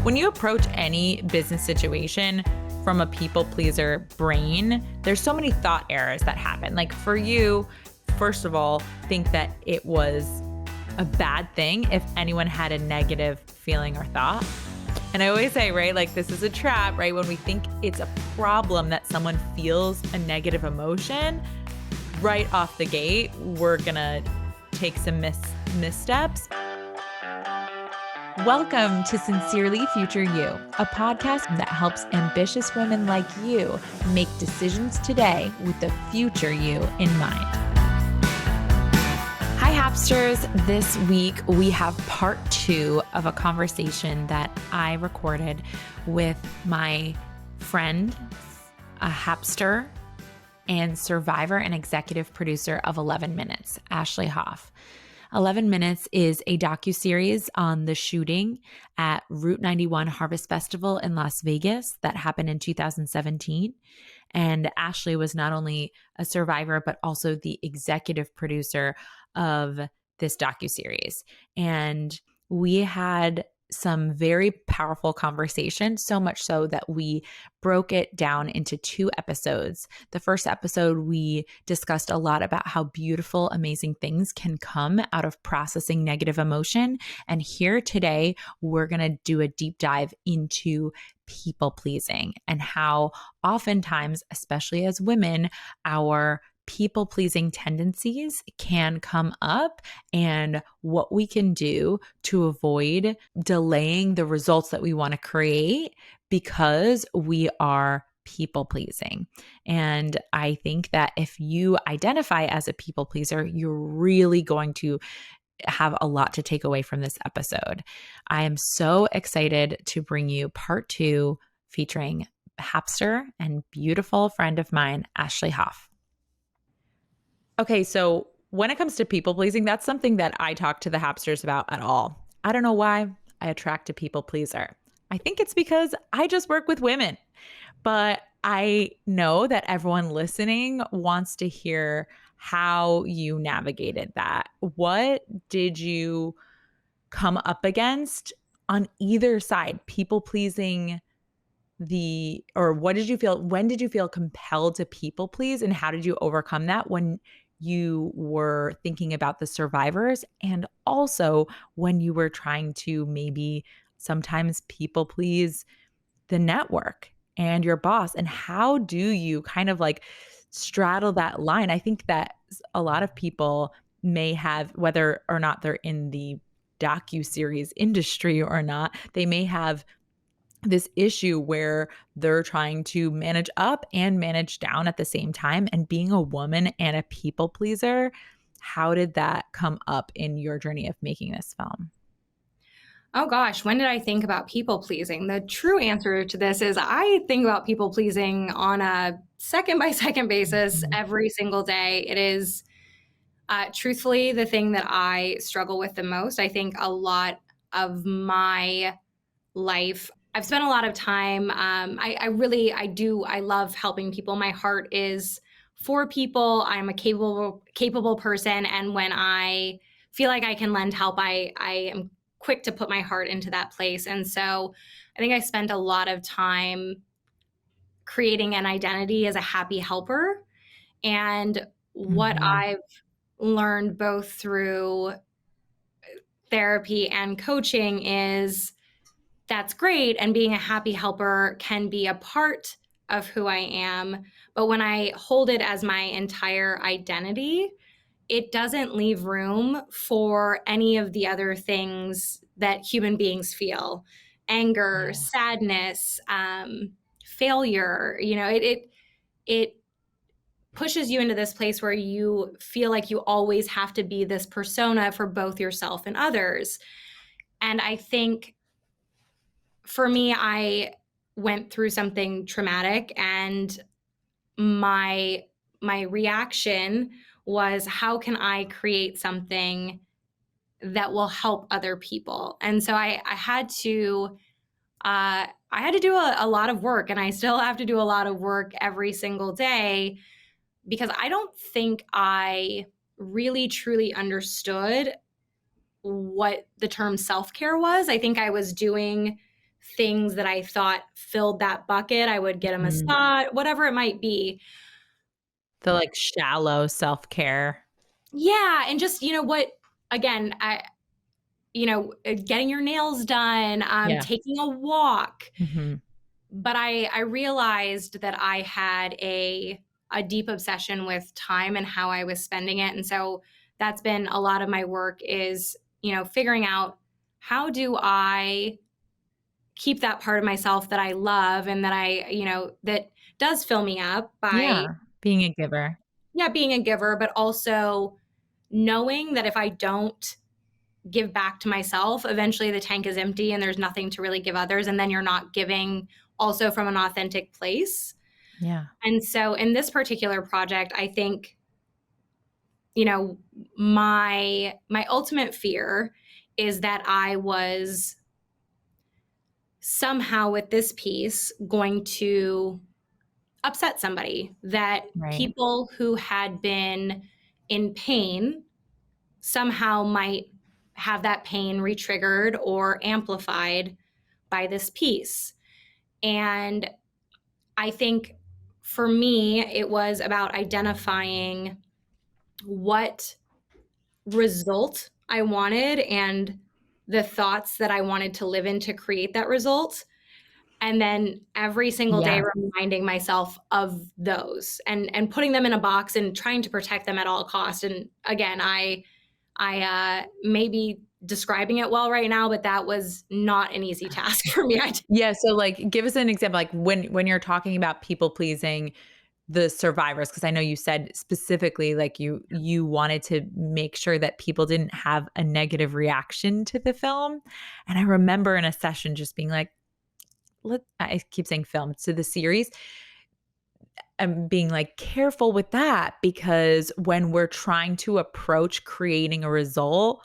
When you approach any business situation from a people pleaser brain, there's so many thought errors that happen. Like for you, first of all, think that it was a bad thing if anyone had a negative feeling or thought. And I always say, right, like this is a trap, right? When we think it's a problem that someone feels a negative emotion, right off the gate, we're gonna take some missteps. Welcome to Sincerely Future You, a podcast that helps ambitious women like you make decisions today with the future you in mind. Hi, Happsters. This week, we have part 2 of a conversation that I recorded with my friend, a Happster and survivor and executive producer of 11 Minutes, Ashley Hoff. 11 Minutes is a docuseries on the shooting at Route 91 Harvest Festival in Las Vegas that happened in 2017. And Ashley was not only a survivor, but also the executive producer of this docuseries. And we had some very powerful conversation, so much so that we broke it down into 2 episodes. The first episode, we discussed a lot about how beautiful, amazing things can come out of processing negative emotion. And here today, we're going to do a deep dive into people pleasing and how oftentimes, especially as women, our people-pleasing tendencies can come up and what we can do to avoid delaying the results that we want to create because we are people-pleasing. And I think that if you identify as a people-pleaser, you're really going to have a lot to take away from this episode. I am so excited to bring you part 2 featuring Happster and beautiful friend of mine, Ashley Hoff. Okay, so when it comes to people pleasing, that's something that I talk to the Happsters about at all. I don't know why I attract a people pleaser. I think it's because I just work with women, but I know that everyone listening wants to hear how you navigated that. What did you come up against on either side? People pleasing when did you feel compelled to people please, and how did you overcome that when you were thinking about the survivors, and also when you were trying to maybe sometimes people please the network and your boss? And how do you kind of like straddle that line? I think that a lot of people may have, whether or not they're in the docuseries industry or not, they may have this issue where they're trying to manage up and manage down at the same time. And being a woman and a people pleaser, how did that come up in your journey of making this film? Oh gosh, when did I think about people pleasing? The true answer to this is I think about people pleasing on a second by second basis every single day. It is truthfully the thing that I struggle with the most. I think a lot of my life, I've spent a lot of time. I love helping people. My heart is for people. I'm a capable person. And when I feel like I can lend help, I am quick to put my heart into that place. And so I think I spent a lot of time creating an identity as a happy helper. And what I've learned both through therapy and coaching is that's great. And being a happy helper can be a part of who I am. But when I hold it as my entire identity, it doesn't leave room for any of the other things that human beings feel: anger, sadness, failure. You know, it pushes you into this place where you feel like you always have to be this persona for both yourself and others. And I think for me, I went through something traumatic, and my reaction was, how can I create something that will help other people? And so I had to do a lot of work, and I still have to do a lot of work every single day, because I don't think I really truly understood what the term self-care was. I think I was doing things that I thought filled that bucket. I would get a Mhm. massage, whatever it might be. The, like, shallow self-care. Yeah, and just, again, getting your nails done, Yeah. taking a walk. Mhm. But I realized that I had a deep obsession with time and how I was spending it. And so that's been a lot of my work is, figuring out how do I keep that part of myself that I love and that that does fill me up by, Yeah, being a giver. yeah, being a giver, but also knowing that if I don't give back to myself, eventually the tank is empty and there's nothing to really give others. And then you're not giving also from an authentic place. Yeah. And so in this particular project, I think, you know, my ultimate fear is that I was somehow with this piece going to upset somebody, that Right. people who had been in pain somehow might have that pain retriggered or amplified by this piece. And I think for me, it was about identifying what result I wanted and the thoughts that I wanted to live in to create that result. And then every single day Yes. reminding myself of those and putting them in a box and trying to protect them at all costs. And again, I may be describing it well right now, but that was not an easy task for me. Yeah, so, like, give us an example, like, when you're talking about people pleasing the survivors, because I know you said specifically, like, you wanted to make sure that people didn't have a negative reaction to the film, and I remember in a session just being like, I keep saying film, to the series, and being like, careful with that, because when we're trying to approach creating a result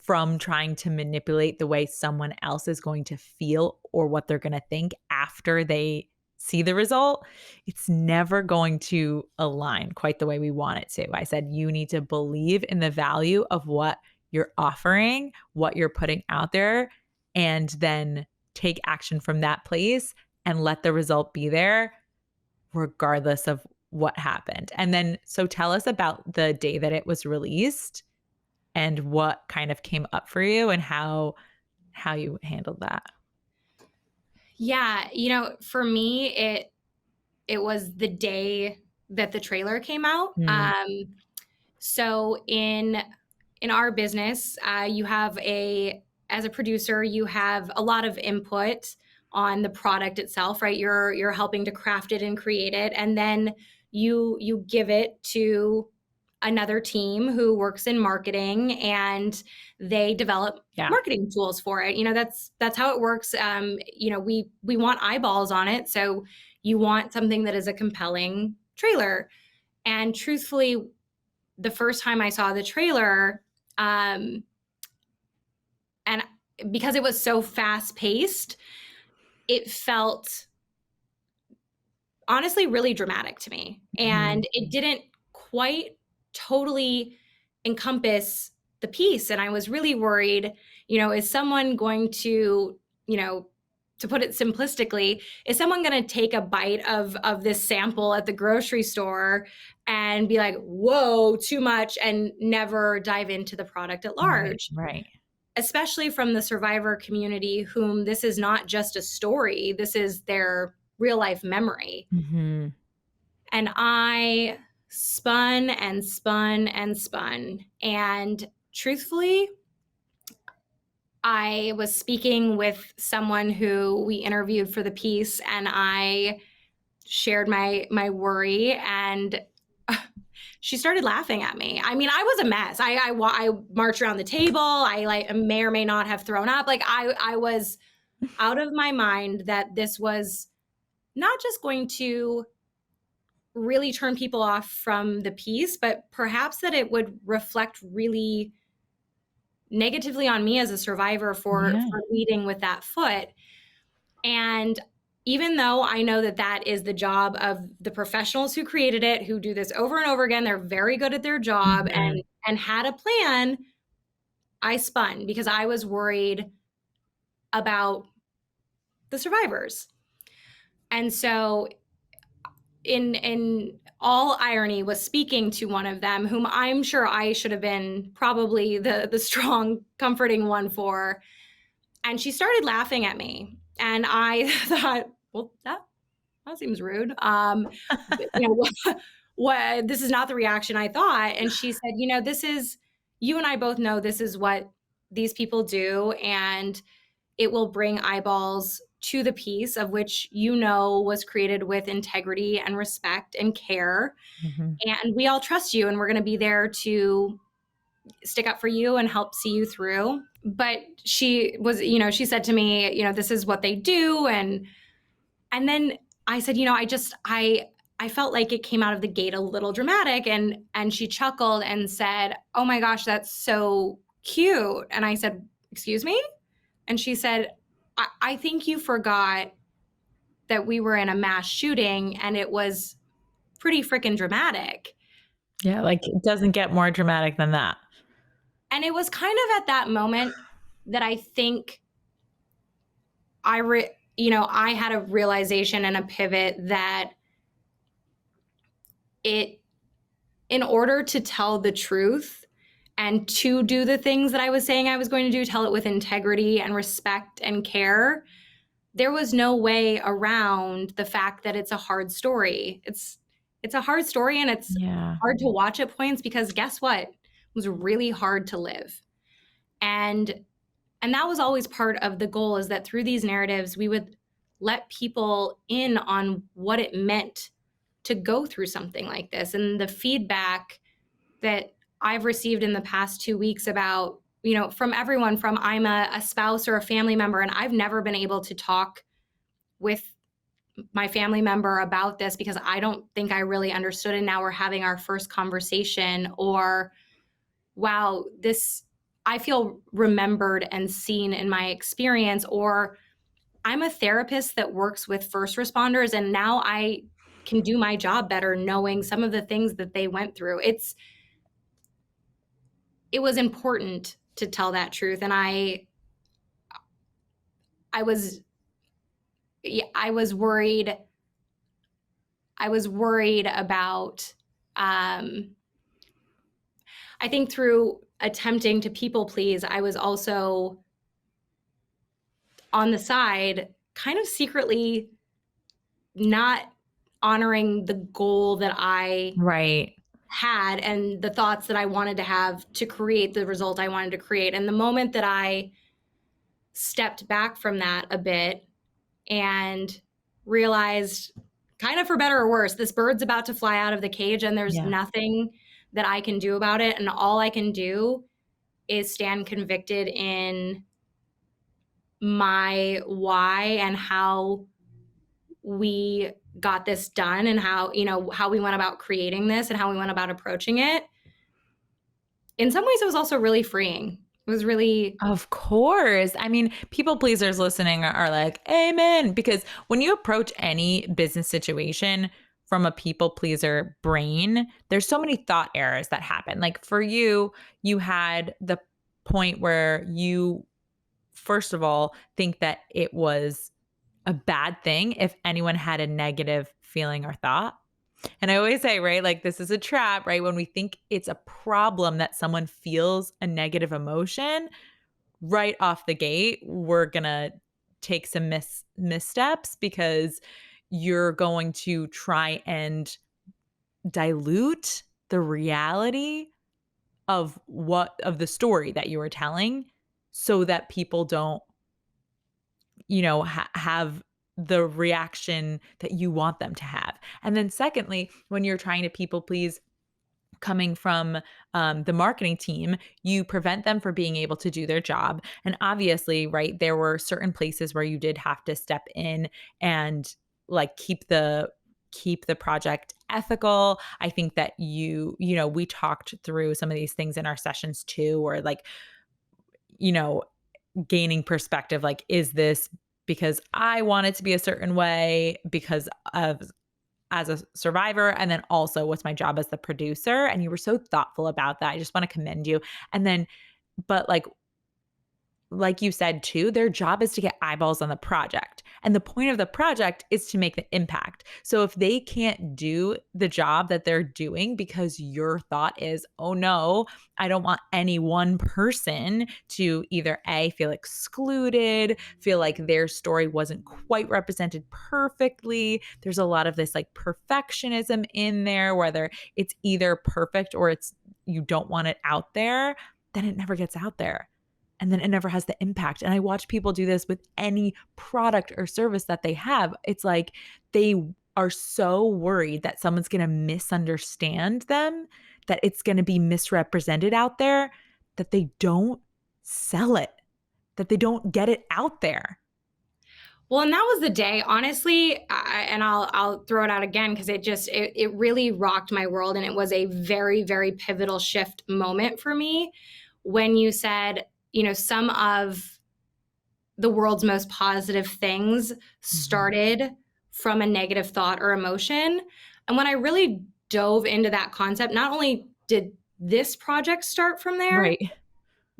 from trying to manipulate the way someone else is going to feel or what they're going to think after they see the result, it's never going to align quite the way we want it to. I said, you need to believe in the value of what you're offering, what you're putting out there, and then take action from that place and let the result be there regardless of what happened. And then, so tell us about the day that it was released and what kind of came up for you and how you handled that. Yeah, for me, it was the day that the trailer came out. Mm, So in our business, you have as a producer, you have a lot of input on the product itself, right? You're helping to craft it and create it, and then you give it to another team who works in marketing, and they develop yeah. marketing tools for it. That's how it works. We want eyeballs on it, so you want something that is a compelling trailer. And truthfully, the first time I saw the trailer, and because it was so fast paced, it felt honestly really dramatic to me. Mhm. And it didn't quite totally encompass the piece. And I was really worried, is someone going to, to put it simplistically, is someone going to take a bite of this sample at the grocery store and be like, whoa, too much, and never dive into the product at Right, large? right. Especially from the survivor community, whom this is not just a story, this is their real life memory. Mhm. And I spun and spun and spun. And truthfully, I was speaking with someone who we interviewed for the piece, and I shared my worry, and she started laughing at me. I mean, I was a mess. I marched around the table. I may or may not have thrown up. Like I was out of my mind that this was not just going to really turn people off from the piece, but perhaps that it would reflect really negatively on me as a survivor Yeah. for leading with that foot. And even though I know that that is the job of the professionals who created it, who do this over and over again, they're very good at their job Mhm. and had a plan, I spun because I was worried about the survivors. And so in all irony was speaking to one of them whom I'm sure I should have been probably the strong, comforting one for. And she started laughing at me. And I thought, well, that seems rude. What this is not the reaction I thought. And she said, this is, you and I both know this is what these people do, and it will bring eyeballs to the piece of which was created with integrity and respect and care. Mm-hmm. And we all trust you, and we're going to be there to stick up for you and help see you through. But she was, she said to me, this is what they do. And then I said, I felt like it came out of the gate a little dramatic. And she chuckled and said, oh my gosh, that's so cute. And I said, excuse me? And she said, I think you forgot that we were in a mass shooting and it was pretty freaking dramatic. Yeah, like it doesn't get more dramatic than that. And it was kind of at that moment that I think I had a realization and a pivot that in order to tell the truth and to do the things that I was saying I was going to do, tell it with integrity and respect and care, there was no way around the fact that it's a hard story. It's a hard story, and it's hard to watch at points because guess what? It was really hard to live. And that was always part of the goal, is that through these narratives, we would let people in on what it meant to go through something like this. And the feedback that I've received in the past 2 weeks about, from everyone from I'm a spouse or a family member, and I've never been able to talk with my family member about this because I don't think I really understood. And now we're having our first conversation, or, wow, I feel remembered and seen in my experience, or I'm a therapist that works with first responders, and now I can do my job better knowing some of the things that they went through. It was important to tell that truth. And I was worried. I was worried about, I think through attempting to people please, I was also on the side kind of secretly not honoring the goal that I had and the thoughts that I wanted to have to create the result I wanted to create. And the moment that I stepped back from that a bit and realized, kind of for better or worse, this bird's about to fly out of the cage and there's nothing that I can do about it. And all I can do is stand convicted in my why and how we got this done, and how we went about creating this and how we went about approaching it. In some ways, it was also really freeing. It was really... Of course. I mean, people pleasers listening are like, amen. Because when you approach any business situation from a people pleaser brain, there's so many thought errors that happen. Like for you, you had the point where you, first of all, think that it was a bad thing if anyone had a negative feeling or thought. And I always say, right, like this is a trap, right? When we think it's a problem that someone feels a negative emotion, right off the gate, we're going to take some missteps because you're going to try and dilute the reality of the story that you were telling so that people don't, have the reaction that you want them to have. And then secondly, when you're trying to people please coming from the marketing team, you prevent them from being able to do their job. And obviously, right, there were certain places where you did have to step in and like keep the project ethical. I think that we talked through some of these things in our sessions too, or like, gaining perspective, like, is this because I want it to be a certain way because of as a survivor, and then also what's my job as the producer? And you were so thoughtful about that. I just want to commend you. And then, but like like you said too, their job is to get eyeballs on the project. And the point of the project is to make the impact. So if they can't do the job that they're doing because your thought is, oh no, I don't want any one person to either A, feel excluded, feel like their story wasn't quite represented perfectly. There's a lot of this like perfectionism in there, whether it's either perfect or it's you don't want it out there, then it never gets out there. And then it never has the impact. And I watch people do this with any product or service that they have. It's like they are so worried that someone's going to misunderstand them, that it's going to be misrepresented out there, that they don't sell it, that they don't get it out there. Well, and that was the day, honestly, and I'll throw it out again because it really rocked my world, and it was a very, very pivotal shift moment for me when you said, some of the world's most positive things started from a negative thought or emotion. And when I really dove into that concept, not only did this project start from there, Right.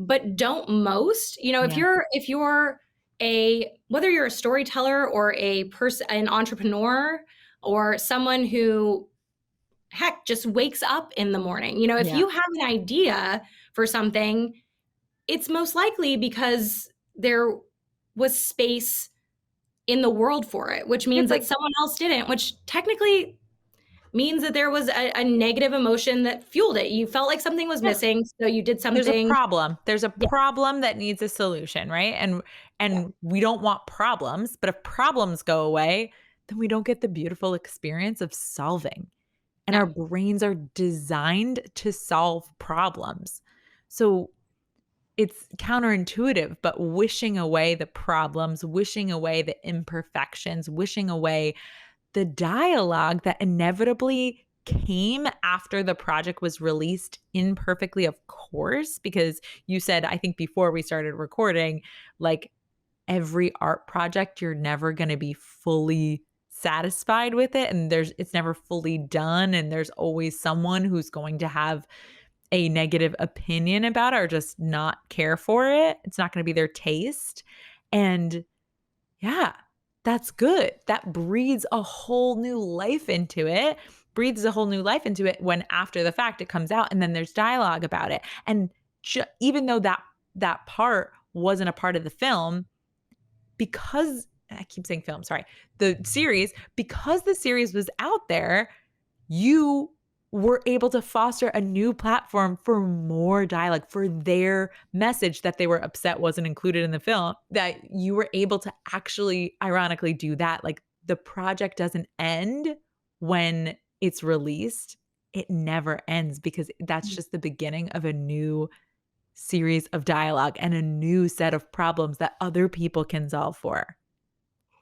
but don't most, if you're whether you're a storyteller or an entrepreneur or someone who heck just wakes up in the morning, if you have an idea for something, it's most likely because there was space in the world for it, which means that someone else didn't, which technically means that there was a negative emotion that fueled it. You felt like something was missing, so you did something. There's a problem. There's a problem that needs a solution, right? And we don't want problems, but if problems go away, then we don't get the beautiful experience of solving. And our brains are designed to solve problems. So it's counterintuitive, but wishing away the problems, wishing away the imperfections, wishing away the dialogue that inevitably came after the project was released imperfectly, of course, because you said, I think before we started recording, like every art project, you're never going to be fully satisfied with it. And it's never fully done. And there's always someone who's going to have a negative opinion about it or just not care for it. It's not going to be their taste. And yeah, that's good. That breathes a whole new life into it, when after the fact it comes out and then there's dialogue about it. And even though that part wasn't a part of the film, because I keep saying film, sorry, the series, because the series was out there, you were able to foster a new platform for more dialogue, for their message that they were upset wasn't included in the film, that you were able to actually ironically do that. Like the project doesn't end when it's released. It never ends because that's just the beginning of a new series of dialogue and a new set of problems that other people can solve for.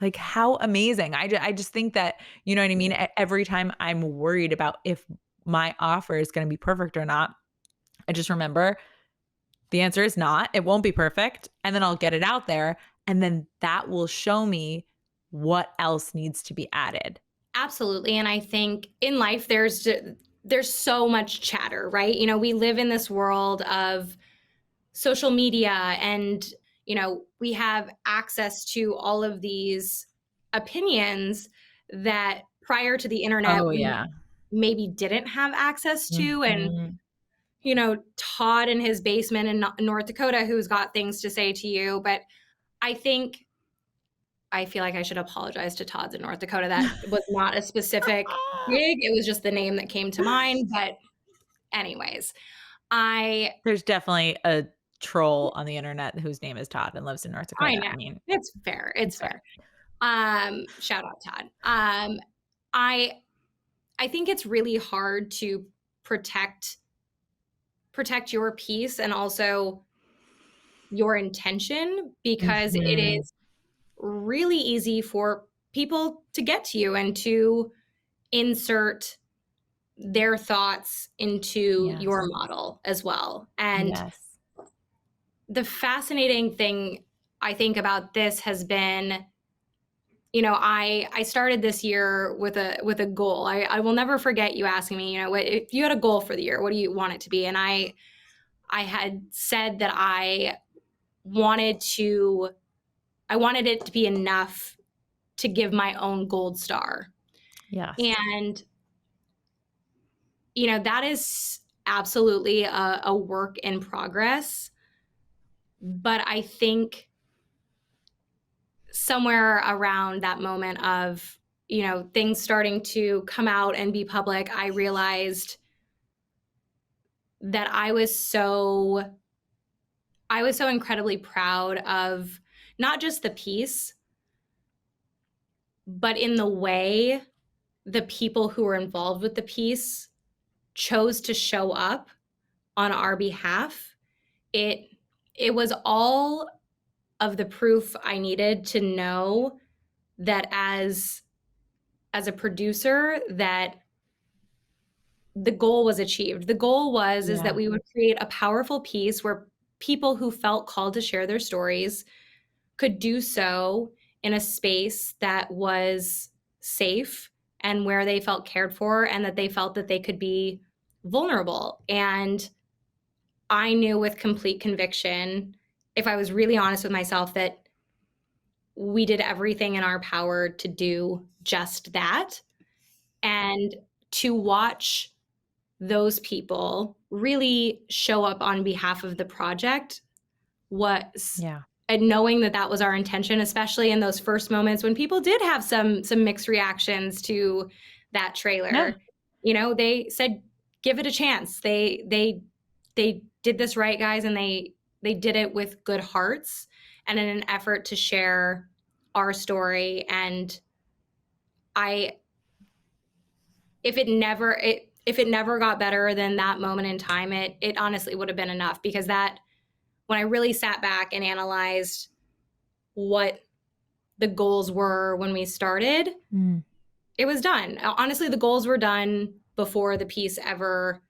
Like how amazing. I just think that, you know what I mean? Every time I'm worried about if my offer is going to be perfect or not, I just remember the answer is not. It won't be perfect. And then I'll get it out there. And then that will show me what else needs to be added. Absolutely. And I think in life, there's so much chatter, right? We live in this world of social media and, we have access to all of these opinions that prior to the internet, maybe didn't have access to. And, Todd in his basement in North Dakota, who's got things to say to you. But I feel like I should apologize to Todd's in North Dakota. That was not a specific gig. It was just the name that came to mind. But anyways, there's definitely a troll on the internet whose name is Todd and lives in North Dakota. I know. I mean, it's fair. It's fair. Shout out Todd. I think it's really hard to protect your peace and also your intention because it is really easy for people to get to you and to insert their thoughts into your model as well. And the fascinating thing I think about this has been, I started this year with a goal. I will never forget you asking me, if you had a goal for the year, what do you want it to be? And I had said that I wanted it to be enough to give my own gold star. Yes. And, that is absolutely a work in progress. But I think somewhere around that moment of, things starting to come out and be public, I realized that I was so incredibly proud of not just the piece, but in the way the people who were involved with the piece chose to show up on our behalf. It was all of the proof I needed to know that as a producer, that the goal was achieved. The goal was is that we would create a powerful piece where people who felt called to share their stories could do so in a space that was safe and where they felt cared for and that they felt that they could be vulnerable. And I knew with complete conviction, if I was really honest with myself, that we did everything in our power to do just that. And to watch those people really show up on behalf of the project was, and knowing that that was our intention, especially in those first moments when people did have some mixed reactions to that trailer. They said, give it a chance. They did this right, guys, and they did it with good hearts and in an effort to share our story. And if it never got better than that moment in time, it honestly would have been enough, because that, when I really sat back and analyzed what the goals were when we started, it was done. Honestly, the goals were done before the piece ever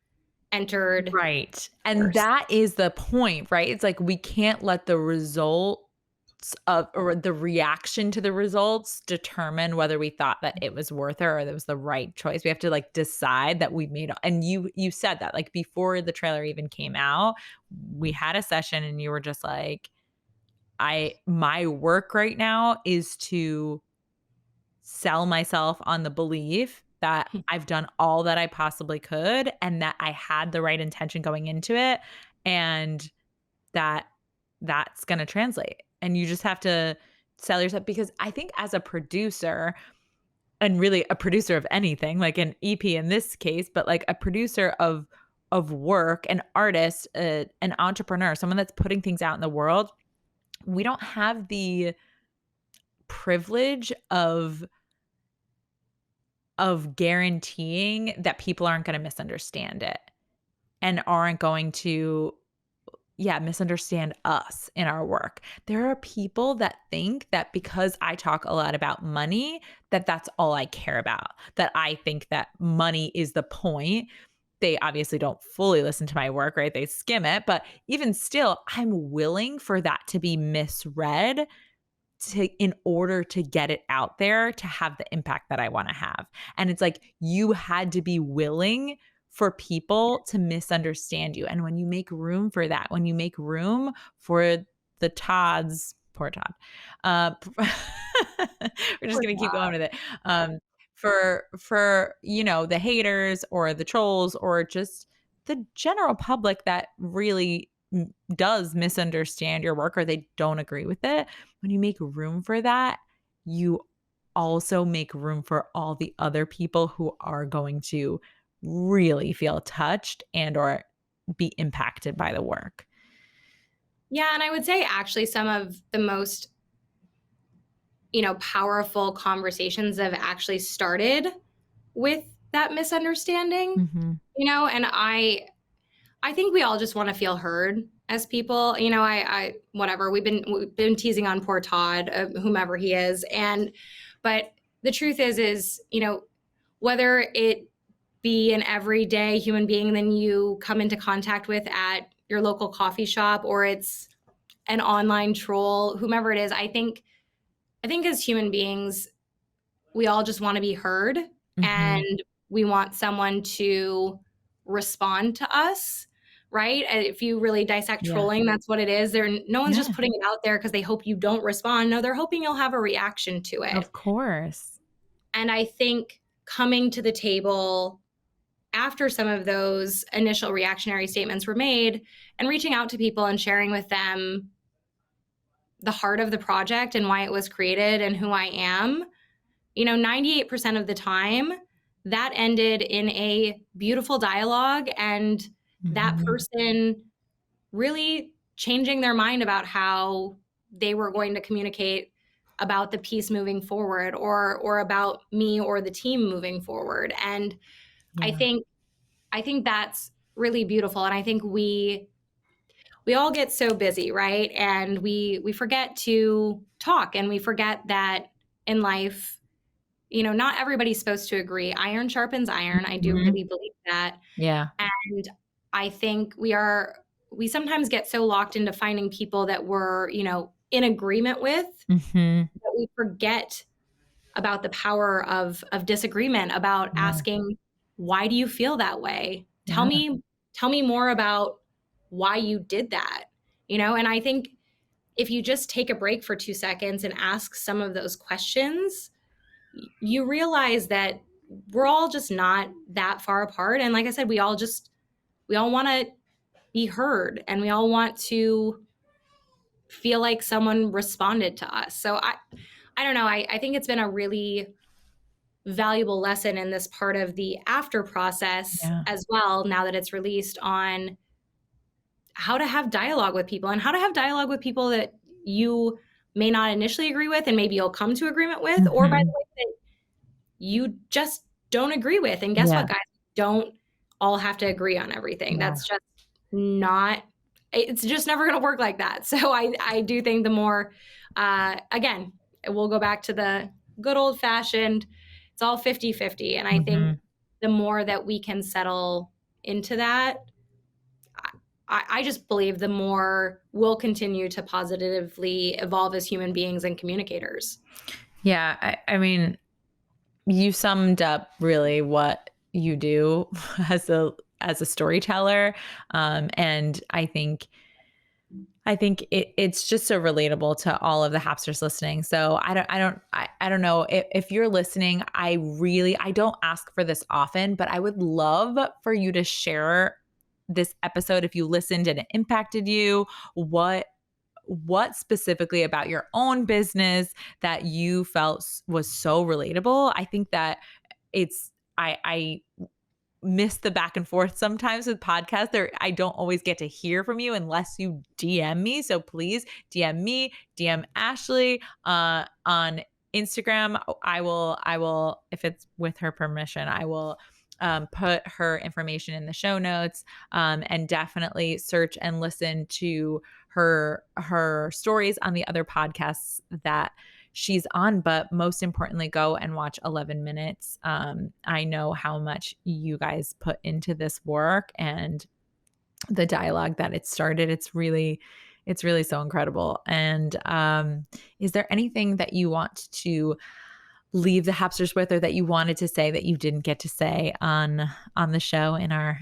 entered. Right. And that is the point, right? It's like we can't let the results or the reaction to the results determine whether we thought that it was worth it or that was the right choice. We have to decide that we made, and you said that before the trailer even came out, we had a session and you were just like, my work right now is to sell myself on the belief that I've done all that I possibly could and that I had the right intention going into it, and that's going to translate. And you just have to sell yourself, because I think as a producer, and really a producer of anything, like an EP in this case, but a producer of work, an artist, an entrepreneur, someone that's putting things out in the world, we don't have the privilege of guaranteeing that people aren't going to misunderstand it and aren't going to misunderstand us in our work. There are people that think that because I talk a lot about money, that that's all I care about, that I think that money is the point. They obviously don't fully listen to my work, right? They skim it, but even still, I'm willing for that to be misread in order to get it out there to have the impact that I want to have. And it's like, you had to be willing for people to misunderstand you. And when you make room for that, when you make room for the Todds, poor Todd, we're just going to keep going with it. For the haters or the trolls or just the general public that really does misunderstand your work or they don't agree with it, when you make room for that, you also make room for all the other people who are going to really feel touched and or be impacted by the work. Yeah, and I would say actually some of the most powerful conversations have actually started with that misunderstanding. And I think we all just want to feel heard as people. I whatever, we've been teasing on poor Todd, whomever he is, but the truth is whether it be an everyday human being that you come into contact with at your local coffee shop, or it's an online troll, whomever it is, I think as human beings, we all just want to be heard, and we want someone to respond to us. right? If you really dissect Yeah. trolling, that's what it is. No one's just Yeah. putting it out there because they hope you don't respond. No, they're hoping you'll have a reaction to it. Of course. And I think coming to the table after some of those initial reactionary statements were made and reaching out to people and sharing with them the heart of the project and why it was created and who I am, 98% of the time that ended in a beautiful dialogue and that person really changing their mind about how they were going to communicate about the piece moving forward or about me or the team moving forward. And Yeah. I think that's really beautiful. And I think we all get so busy, right? And we forget to talk, and we forget that in life, not everybody's supposed to agree. Iron sharpens iron. I do really believe that. Yeah. And I think we sometimes get so locked into finding people that we're, in agreement with, that we forget about the power of disagreement, about asking, why do you feel that way? Tell me more about why you did that. And I think if you just take a break for 2 seconds and ask some of those questions, you realize that we're all just not that far apart. And like I said, we all want to be heard, and we all want to feel like someone responded to us. So I don't know. I think it's been a really valuable lesson in this part of the after process as well, now that it's released, on how to have dialogue with people, and how to have dialogue with people that you may not initially agree with and maybe you'll come to agreement with, or by the way, that you just don't agree with. And guess what, guys? Don't all have to agree on everything. That's just not, it's just never going to work like that. So I do think the more, again, we'll go back to the good old fashioned, it's all 50-50. And I think the more that we can settle into that, I just believe the more we'll continue to positively evolve as human beings and communicators. Yeah. I mean, you summed up really what you do as a storyteller. And I think it's just so relatable to all of the Happsters listening. So I don't know if you're listening. I don't ask for this often, but I would love for you to share this episode if you listened and it impacted you. What specifically about your own business that you felt was so relatable? I think that I miss the back and forth sometimes with podcasts. I don't always get to hear from you unless you DM me. So please DM me, DM Ashley on Instagram. I will, if it's with her permission, I will put her information in the show notes, and definitely search and listen to her stories on the other podcasts that she's on. But most importantly, go and watch 11 Minutes. I know how much you guys put into this work and the dialogue that it started. It's really so incredible. And is there anything that you want to leave the Happsters with, or that you wanted to say that you didn't get to say on the show in our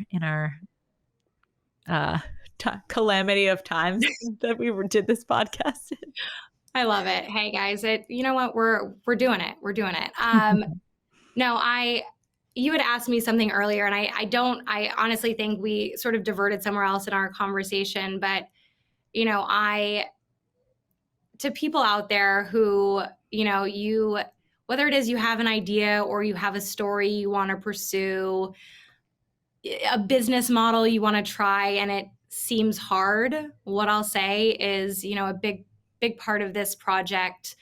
calamity of times that we did this podcast? I love it. Hey guys, you know what? We're doing it. We're doing it. No, you had asked me something earlier, and I honestly think we sort of diverted somewhere else in our conversation, but to people out there who, whether it is you have an idea or you have a story you want to pursue, a business model you want to try, and it seems hard, what I'll say is, a big part of this project.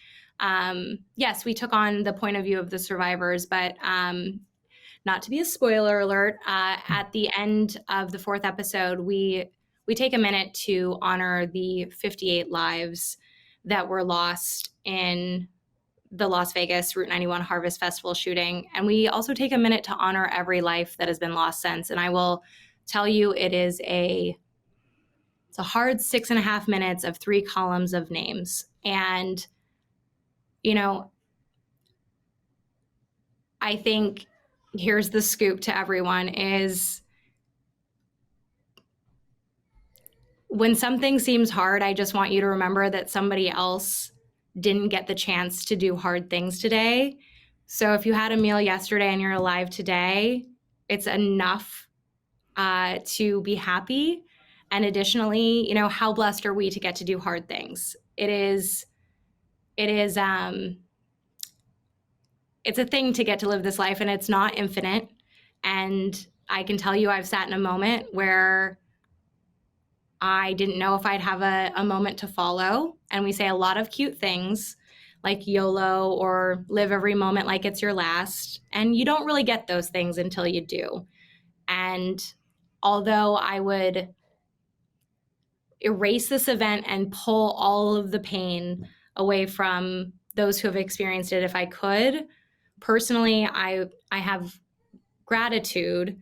Yes, we took on the point of view of the survivors, but not to be a spoiler alert, at the end of the 4th episode, we take a minute to honor the 58 lives that were lost in the Las Vegas Route 91 Harvest Festival shooting. And we also take a minute to honor every life that has been lost since. And I will tell you, it's a hard 6.5 minutes of 3 columns of names. And, I think here's the scoop to everyone is when something seems hard, I just want you to remember that somebody else didn't get the chance to do hard things today. So if you had a meal yesterday and you're alive today, it's enough to be happy. And additionally, how blessed are we to get to do hard things? It's a thing to get to live this life, and it's not infinite. And I can tell you, I've sat in a moment where I didn't know if I'd have a moment to follow. And we say a lot of cute things like YOLO or live every moment like it's your last. And you don't really get those things until you do. And although I would erase this event and pull all of the pain away from those who have experienced it if I could, personally, I have gratitude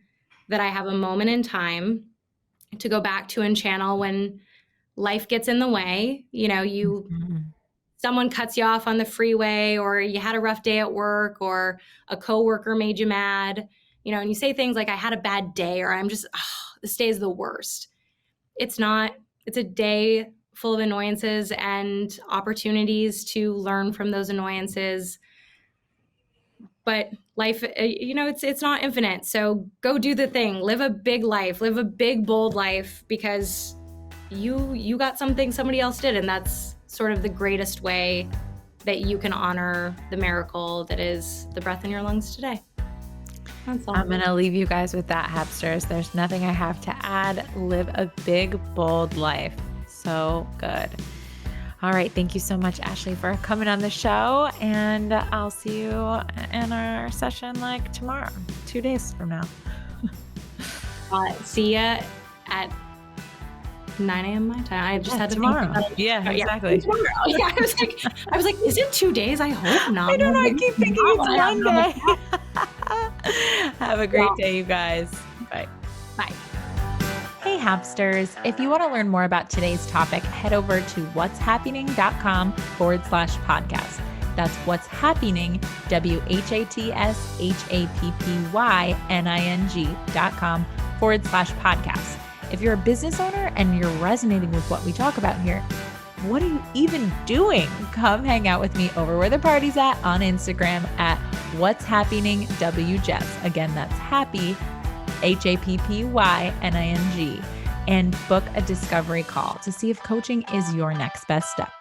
that I have a moment in time to go back to and channel when life gets in the way. Someone cuts you off on the freeway, or you had a rough day at work, or a coworker made you mad, and you say things like, I had a bad day, or this day is the worst. It's not. It's a day full of annoyances and opportunities to learn from those annoyances. But life, it's not infinite. So go do the thing, live a big life, live a big, bold life, because you got something somebody else did. And that's sort of the greatest way that you can honor the miracle that is the breath in your lungs today. I'm going to leave you guys with that, Happsters. There's nothing I have to add. Live a big, bold life. So good. All right. Thank you so much, Ashley, for coming on the show. And I'll see you in our session tomorrow, 2 days from now. See ya at 9 a.m. my time. I just had to tomorrow. Yeah, exactly. Tomorrow. Yeah, I was like, is it 2 days? I hope not. I don't know. I keep thinking it's Monday. Have a great day, you guys. Bye. Bye. Hey, Happsters. If you want to learn more about today's topic, head over to whatshappening.com/podcast. That's what's happening, whatshappening.com/podcast. If you're a business owner and you're resonating with what we talk about here, what are you even doing? Come hang out with me over where the party's at on Instagram at What's Happening WJess. Again, that's happy, HAPPYNING, and book a discovery call to see if coaching is your next best step.